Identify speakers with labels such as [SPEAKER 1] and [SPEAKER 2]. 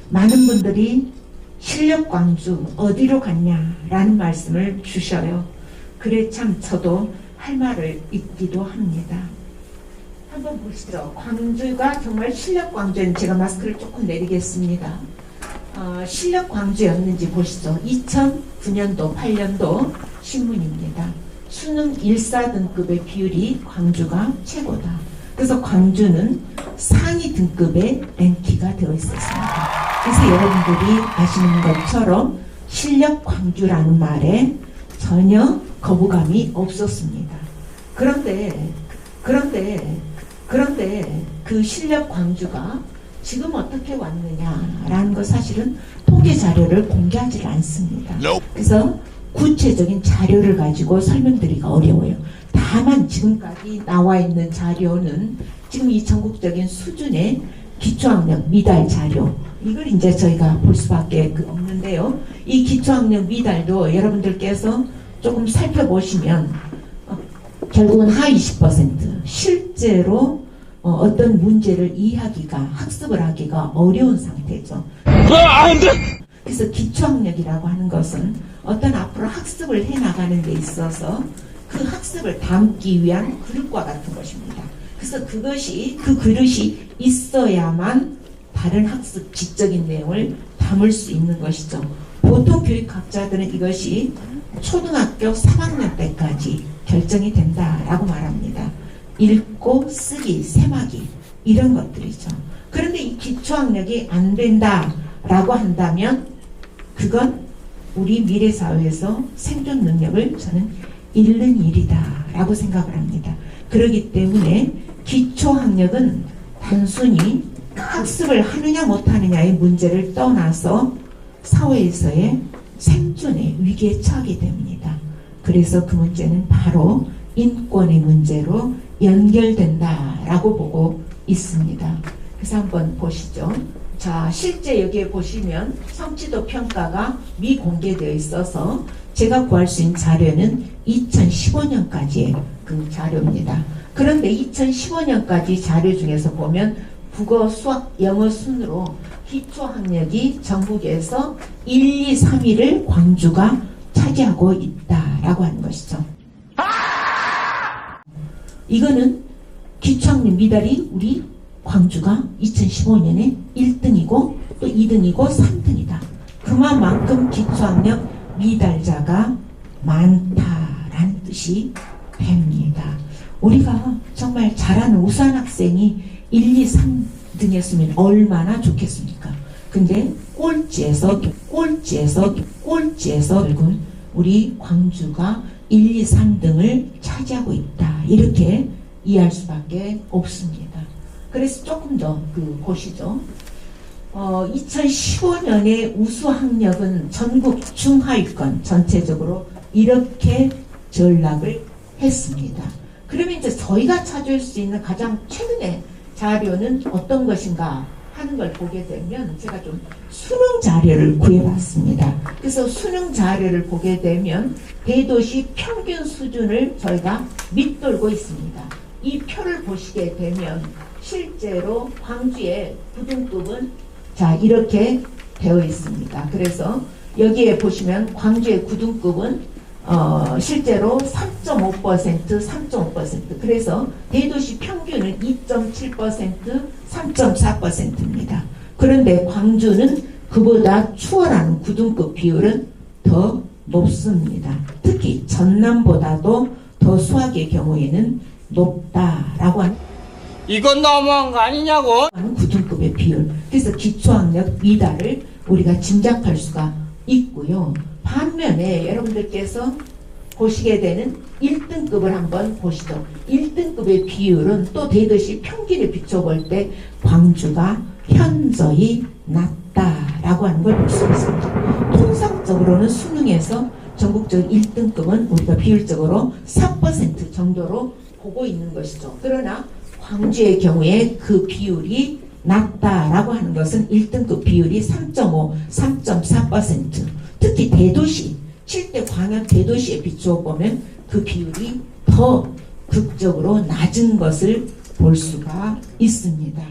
[SPEAKER 1] 많은 분들이 실력 광주 어디로 갔냐라는 말씀을 주셔요. 그래 참 저도 할 말을 잊기도 합니다. 한번 보시죠. 광주가 정말 실력 광주는 제가 마스크를 조금 내리겠습니다. 실력 광주였는지 보시죠. 2009년도 8년도 신문입니다. 수능 1사 등급의 비율이 광주가 최고다. 그래서 광주는 상위 등급의 랭키가 되어 있었습니다. 그래서 여러분들이 아시는 것처럼 실력 광주라는 말에 전혀 거부감이 없었습니다. 그런데 그 실력 광주가 지금 어떻게 왔느냐라는 거 사실은 통계 자료를 공개하지 않습니다. 그래서 구체적인 자료를 가지고 설명드리기가 어려워요. 다만 지금까지 나와 있는 자료는 지금 이 전국적인 수준의 기초학력 미달 자료, 이걸 이제 저희가 볼 수밖에 없는데요. 이 기초학력 미달도 여러분들께서 조금 살펴보시면 결국은 하위 20%, 실제로 어떤 문제를 이해하기가, 학습을 하기가 어려운 상태죠. 그래서 기초학력이라고 하는 것은 어떤 앞으로 학습을 해나가는 데 있어서 그 학습을 담기 위한 그릇과 같은 것입니다. 그래서 그 그릇이 있어야만 다른 학습 지적인 내용을 담을 수 있는 것이죠. 보통 교육학자들은 이것이 초등학교 3학년 때까지 결정이 된다라고 말합니다. 읽고 쓰기, 세마기 이런 것들이죠. 그런데 이 기초학력이 안 된다라고 한다면 그건 우리 미래사회에서 생존 능력을 저는 잃는 일이다라고 생각을 합니다. 그렇기 때문에 기초학력은 단순히 학습을 하느냐 못하느냐의 문제를 떠나서 사회에서의 생존의 위기에 처하게 됩니다. 그래서 그 문제는 바로 인권의 문제로 연결된다라고 보고 있습니다. 그래서 한번 보시죠. 자, 실제 여기에 보시면 성취도 평가가 미공개되어 있어서 제가 구할 수 있는 자료는 2015년까지의 그 자료입니다. 그런데 2015년까지 자료 중에서 보면 국어, 수학, 영어 순으로 기초학력이 전국에서 1, 2, 3위를 광주가 차지하고 있다라고 하는 것이죠. 이거는 기초학력 미달이 우리 광주가 2015년에 1등이고 또 2등이고 3등이다. 그만큼 기초학력 미달자가 많다라는 뜻이 됩니다. 우리가 정말 잘하는 우수한 학생이 1, 2, 3등이었으면 얼마나 좋겠습니까? 근데 꼴찌에서 결국 우리 광주가 1, 2, 3등을 차지하고 있다. 이렇게 이해할 수밖에 없습니다. 그래서 조금 더 보시죠. 2015년의 우수학력은 전국 중하위권 전체적으로 이렇게 전락을 했습니다. 그러면 이제 저희가 찾을 수 있는 가장 최근의 자료는 어떤 것인가 하는 걸 보게 되면 제가 좀 수능 자료를 구해봤습니다. 그래서 수능 자료를 보게 되면 대도시 평균 수준을 저희가 밑돌고 있습니다. 이 표를 보시게 되면 실제로 광주의 고등급은 자 이렇게 되어 있습니다. 그래서 여기에 보시면 광주의 고등급은 실제로 3.5%, 그래서 대도시 평균은 2.7%, 3.4%입니다. 그런데 광주는 그보다 추월하는 고등급 비율은 더 높습니다. 특히 전남보다도 더 수학의 경우에는 높다라고 하는
[SPEAKER 2] 이건 너무한 거 아니냐고?
[SPEAKER 1] 고등급의 비율. 그래서 기초학력 미달을 우리가 짐작할 수가 있고요. 반면에 여러분들께서 보시게 되는 1등급을 한번 보시죠. 1등급의 비율은 또 대도시 평균에 비춰볼 때 광주가 현저히 낮다라고 하는 걸 볼 수 있습니다. 통상적으로는 수능에서 전국적 1등급은 우리가 비율적으로 4% 정도로 보고 있는 것이죠. 그러나 광주의 경우에 그 비율이 낮다라고 하는 것은 1등급 비율이 3.5, 3.4%. 특히 대도시, 7대 광역 대도시에 비추어 보면 그 비율이 더 극적으로 낮은 것을 볼 수가 있습니다.